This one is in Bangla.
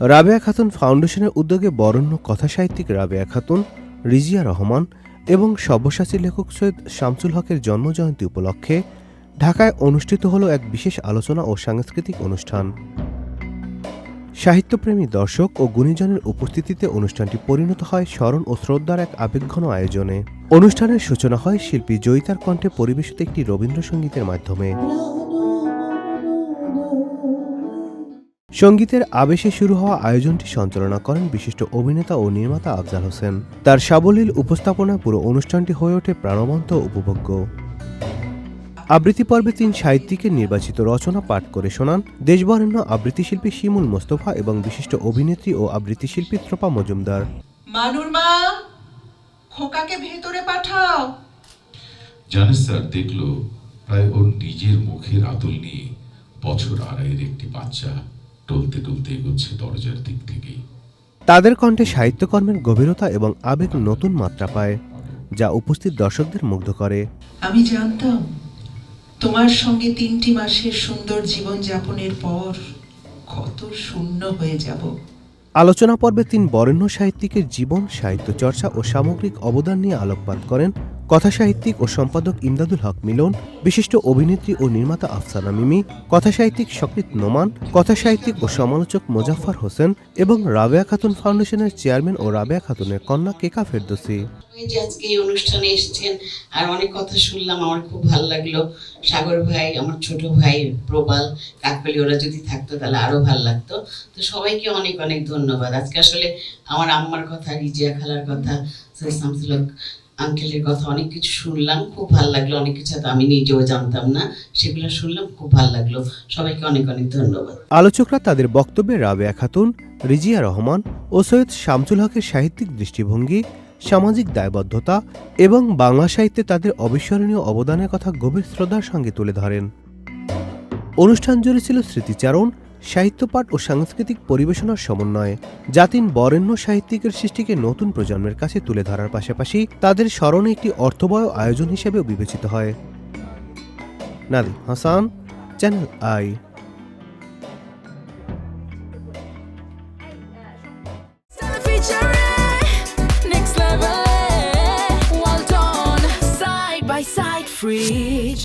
রাবেয়া খাতুন ফাউন্ডেশনের উদ্যোগে বরেণ্য কথাসাহিত্যিক রাবেয়া খাতুন, রিজিয়া রহমান এবং সব্যসাচী লেখক সৈয়দ শামসুল হকের জন্মজয়ন্তী উপলক্ষে ঢাকায় অনুষ্ঠিত হল এক বিশেষ আলোচনা ও সাংস্কৃতিক অনুষ্ঠান। সাহিত্যপ্রেমী দর্শক ও গুণীজনের উপস্থিতিতে অনুষ্ঠানটি পরিণত হয় স্মরণ ও শ্রদ্ধার এক আবেগঘন আয়োজনে। অনুষ্ঠানের সূচনা হয় শিল্পী জয়িতার কণ্ঠে পরিবেশিত একটি রবীন্দ্রসঙ্গীতের মাধ্যমে। সঙ্গীতের আবেশে শুরু হওয়া আয়োজনটি সঞ্চালনা করেন বিশিষ্ট অভিনেতা ও নির্মাতা আফজাল হোসেন। তার সাবলীল উপস্থাপনায় পুরো অনুষ্ঠানটি হয়ে ওঠে প্রাণবন্ত ও উপভোগ্য। আবৃত্তি পর্বে ৩ সাহিত্যিকের নির্বাচিত রচনা পাঠ করে শোনান দেশবরেণ্য আবৃত্তিশিল্পী শিমুল মোস্তফা এবং বিশিষ্ট অভিনেত্রী ও আবৃত্তিশিল্পী ত্রপা মজুমদার। মানুর মা, খোকাকে ভেতরে পাঠাও। জানিস স্যার, দেখলো প্রায় ওর নিজের মুখের আতুল নিয়ে বছর আড়াইয়ের একটি বাচ্চা টলতে টলতে এগোচ্ছে দরজার দিক থেকে। তাদের কণ্ঠে সাহিত্যকর্মের গভীরতা এবং আবেগ নতুন মাত্রা পায়, যা উপস্থিত দর্শকদের মুগ্ধ করে। আমি জানতাম তোমার সঙ্গে 3টি মাসের সুন্দর জীবন যাপনের পর কত শূন্য হয়ে যাব। আলোচনা পর্বে ৩ বরেণ্য সাহিত্যিকের জীবন, সাহিত্য চর্চা ও সামগ্রিক অবদান নিয়ে আলোকপাত করেন কথাসাহিত্যিক ও সম্পাদক ইমদাদুল হক মিলন, বিশিষ্ট অভিনেত্রী ও নির্মাতা আফসানা মিমি, কথাসাহিত্যিক শকৃত নোমান, কথাসাহিত্যিক ও সমালোচক মোজাফফর হোসেন এবং রাবেয়া খাতুন ফাউন্ডেশনের চেয়ারম্যান ও রাবেয়া খাতুনের কন্যা কেকা ফেরদৌসী। যে আজকে এই অনুষ্ঠানে এসেছেন আর অনেক কথা শুনলাম, আমার খুব ভালো লাগলো। সাগর ভাই, আমার ছোট ভাই প্রবাল, কাকলি, ওরা যদি থাকতো তাহলে আরো ভালো লাগতো। তো সবাইকে অনেক অনেক ধন্যবাদ। আজকে আসলে আমার আম্মার কথা, রিজিয়া খালার কথা, সৈয়দ শামসুল হক আঙ্কেলের কথা অনেক কিছু শুনলাম, খুব ভালো লাগলো। অনেক কিছু তো আমি নিজেও জানতাম না, সেগুলো শুনলাম, খুব ভালো লাগলো। সবাইকে অনেক অনেক ধন্যবাদ। আলোচকরা তাদের বক্তব্যে রাবেয়া খাতুন, রিজিয়া রহমান ও সৈয়দ শামসুল হকের সাহিত্যিক দৃষ্টিভঙ্গি, সামাজিক দায়বদ্ধতা এবং বাংলা সাহিত্যে তাদের অবিস্মরণীয় অবদানের কথা গভীর শ্রদ্ধার সঙ্গে তুলে ধরেন। অনুষ্ঠান জুড়ে ছিল স্মৃতিচারণ, সাহিত্যপাঠ ও সাংস্কৃতিক পরিবেশনার সমন্বয়ে, যা ৩ বরেণ্য সাহিত্যিকের সৃষ্টিকে নতুন প্রজন্মের কাছে তুলে ধরার পাশাপাশি তাদের স্মরণে একটি অর্থবহ আয়োজন হিসেবেও বিবেচিত হয়। Nadim Hasan, channel I. Next level, well done, side by side, fridge.